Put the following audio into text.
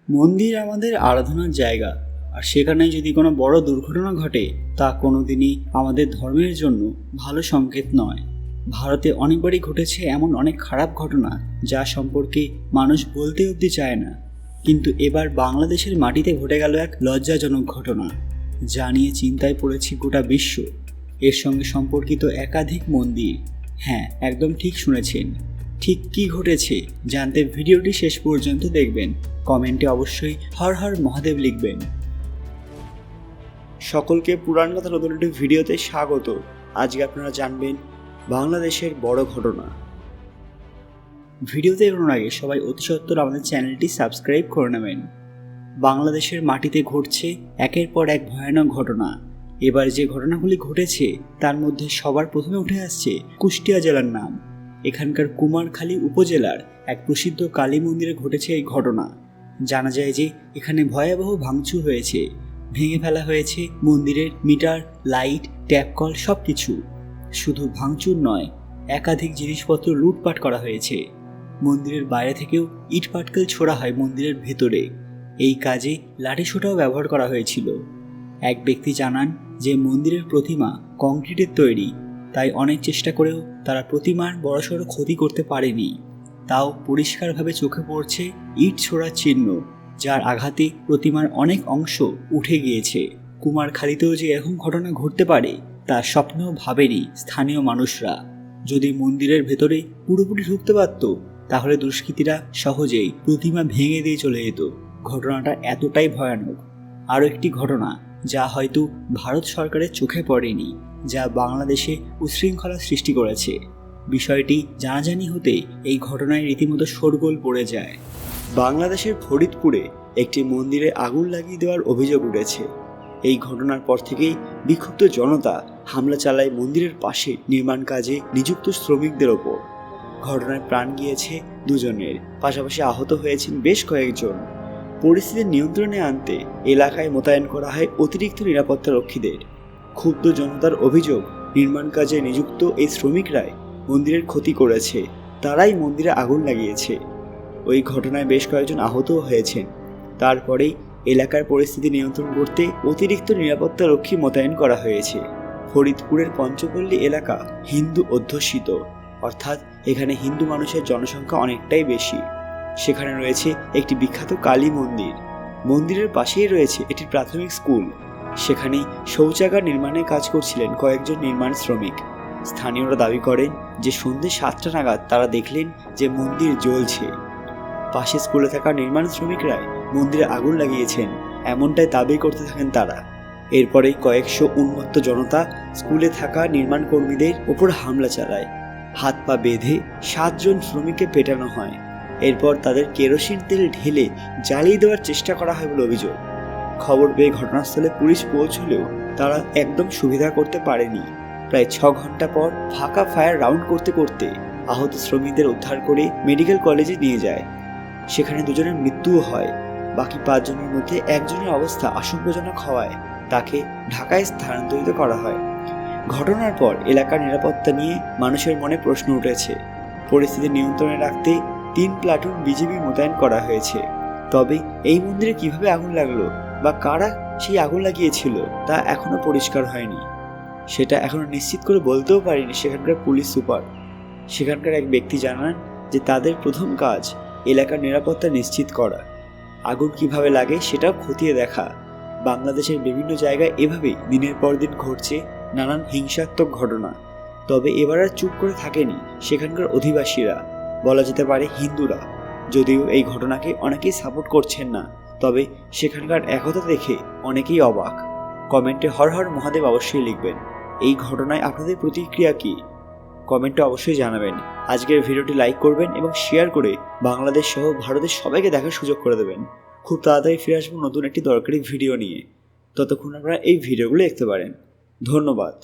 মন্দির আমাদের আরাধনার জায়গা, আর সেখানে যদি কোনো বড় দুর্ঘটনা ঘটে তা কোনোদিনই আমাদের ধর্মের জন্য ভালো সংকেত নয়। ভারতে অনেকবারই ঘটেছে এমন অনেক খারাপ ঘটনা যা সম্পর্কে মানুষ বলতে অবধি চায় না, কিন্তু এবার বাংলাদেশের মাটিতে ঘটে গেল এক লজ্জাজনক ঘটনা, যা নিয়ে চিন্তায় পড়েছে গোটা বিশ্ব। এর সঙ্গে সম্পর্কিত একাধিক মন্দির। হ্যাঁ, একদম ঠিক শুনেছেন। ঠিক কী ঘটেছে জানতে ভিডিওটি শেষ পর্যন্ত দেখবেন। কমেন্টে অবশ্যই হর হর মহাদেব লিখবেন। সকলকে পুরাণ কথা নতুন একটি ভিডিওতে স্বাগত। আজকে আপনারা জানবেন বাংলাদেশের বড় ঘটনা। ভিডিওতে এগোনোর আগে সবাই অতি সত্বর আমাদের চ্যানেলটি সাবস্ক্রাইব করে নেবেন। বাংলাদেশের মাটিতে ঘটছে একের পর এক ভয়ানক ঘটনা। এবার যে ঘটনাগুলি ঘটেছে তার মধ্যে সবার প্রথমে উঠে আসছে কুষ্টিয়া জেলার নাম। এখানকার কুমারখালী উপজেলার এক প্রসিদ্ধ কালী মন্দিরে ঘটেছে এই ঘটনা। জানা যায় যে এখানে ভয়াবহ ভাঙচুর হয়েছে, ভেঙে ফেলা হয়েছে মন্দিরের মিটার, লাইট, ট্যাপ কল সব কিছু। শুধু ভাঙচুর নয়, একাধিক জিনিসপত্র লুটপাট করা হয়েছে। মন্দিরের বাইরে থেকেও ইট পাটকেল ছোড়া হয় মন্দিরের ভেতরে। এই কাজে লাঠিসোঁটাও ব্যবহার করা হয়েছিল। এক ব্যক্তি জানান যে মন্দিরের প্রতিমা কংক্রিটের তৈরি, তাই অনেক চেষ্টা করেও তারা প্রতিমার বড়সড় ক্ষতি করতে পারেনি। তাও পরিষ্কারভাবে চোখে পড়ছে ইট ছোড়ার চিহ্ন, যার আঘাতে প্রতিমার অনেক অংশ উঠে গিয়েছে। কুমারখালীতেও যে এরকম ঘটনা ঘটতে পারে তা স্বপ্নেও ভাবেনি স্থানীয় মানুষরা। যদি মন্দিরের ভেতরে পুরোপুরি ঢুকতে পারত তাহলে দুষ্কৃতীরা সহজেই প্রতিমা ভেঙে দিয়ে চলে যেত। ঘটনাটা এতটাই ভয়ানক। আরও একটি ঘটনা যা হয়তো ভারত সরকারের চোখে পড়েনি, যা বাংলাদেশে উচ্ছৃঙ্খলা সৃষ্টি করেছে। বিষয়টি জানাজানি হতে এই ঘটনায় রীতিমতো শোরগোল পড়ে যায়। বাংলাদেশের ফরিদপুরে একটি মন্দিরে আগুন লাগিয়ে দেওয়ার অভিযোগ উঠেছে। এই ঘটনার পর থেকেই বিক্ষুব্ধ জনতা হামলা চালায় মন্দিরের পাশে নির্মাণ কাজে নিযুক্ত শ্রমিকদের ওপর। ঘটনায় প্রাণ গিয়েছে দুজনের, পাশাপাশি আহত হয়েছেন বেশ কয়েকজন। পরিস্থিতি নিয়ন্ত্রণে আনতে এলাকায় মোতায়েন করা হয় অতিরিক্ত নিরাপত্তা রক্ষীদের। ক্ষুব্ধ জনতার অভিযোগ, নির্মাণ কাজে নিযুক্ত এই শ্রমিকরাই মন্দিরের ক্ষতি করেছে, তারাই মন্দিরে আগুন লাগিয়েছে। ওই ঘটনায় বেশ কয়েকজন আহতও হয়েছেন। তারপরেই এলাকার পরিস্থিতি নিয়ন্ত্রণ করতে অতিরিক্ত নিরাপত্তা রক্ষী মোতায়েন করা হয়েছে। ফরিদপুরের পঞ্চপল্লী এলাকা হিন্দু অধ্যুষিত, অর্থাৎ এখানে হিন্দু মানুষের জনসংখ্যা অনেকটাই বেশি। সেখানে রয়েছে একটি বিখ্যাত কালী মন্দির। মন্দিরের পাশেই রয়েছে একটি প্রাথমিক স্কুল। সেখানেই শৌচাগার নির্মাণের কাজ করছিলেন কয়েকজন নির্মাণ শ্রমিক। স্থানীয়রা দাবি করেন যে সন্ধ্যে 7টা নাগাদ তারা দেখলেন যে মন্দির জ্বলছে। পাশে স্কুলে থাকা নির্মাণ শ্রমিকরাই মন্দিরে আগুন লাগিয়েছেন, এমনটাই দাবি করতে থাকেন তারা। এরপরেই কয়েকশো উন্মত্ত জনতা স্কুলে থাকা নির্মাণ কর্মীদের ওপর হামলা চালায়। হাত পা বেঁধে 7 জন শ্রমিককে পেটানো হয়। এরপর তাদের কেরোসিন তেল ঢেলে জ্বালিয়ে দেওয়ার চেষ্টা করা হয় বলে অভিযোগ। খবর পেয়ে ঘটনাস্থলে পুলিশ পৌঁছলেও তারা একদম সুবিধা করতে পারেনি। প্রায় 6 ঘন্টা পর ফাঁকা ফায়ার রাউন্ড করতে করতে আহত শ্রমিকদের উদ্ধার করে মেডিকেল কলেজে নিয়ে যায়। সেখানে 2 জনের মৃত্যুও হয়। বাকি 5 জনের মধ্যে একজনের অবস্থা আশঙ্কাজনক হওয়ায় তাকে ঢাকায় স্থানান্তরিত করা হয়। ঘটনার পর এলাকার নিরাপত্তা নিয়ে মানুষের মনে প্রশ্ন উঠেছে। পরিস্থিতি নিয়ন্ত্রণে রাখতে 3 প্লাটুন বিজিবি মোতায়েন করা হয়েছে। তবে এই মন্দিরে কিভাবে আগুন লাগলো বা কারা সেই আগুন লাগিয়েছিল তা এখনো পরিষ্কার হয়নি। সেটা এখনো নিশ্চিত করে বলতেও পারেনি সেখানকার পুলিশ সুপার। সেখানকার এক ব্যক্তি জানান যে তাদের প্রথম কাজ এলাকার নিরাপত্তা নিশ্চিত করা। আগুন কিভাবে লাগে সেটাও খতিয়ে দেখা। বাংলাদেশের বিভিন্ন জায়গায় এভাবেই দিনের পর দিন ঘটছে নানান হিংসাত্মক ঘটনা। তবে এবার আর চুপ করে থাকেনি সেখানকার অধিবাসীরা, বলা যেতে পারে হিন্দুরা। যদিও এই ঘটনাকে অনেকেই সাপোর্ট করছেন না, তবে সেখানকার একতা দেখে অনেকেই অবাক। কমেন্টে হর হর মহাদেব অবশ্যই লিখবেন। এই ঘটনায় আপনাদের প্রতিক্রিয়া কি কমেন্টে অবশ্যই জানাবেন। আজকের ভিডিওটি লাইক করবেন এবং শেয়ার করে বাংলাদেশ সহ ভারতের সবাইকে দেখার সুযোগ করে দেবেন। খুব তাড়াতাড়ি ফিরে আসবো নতুন একটি দরকারি ভিডিও নিয়ে। ততক্ষণ আপনারা এই ভিডিওগুলো দেখতে পারেন। ধন্যবাদ।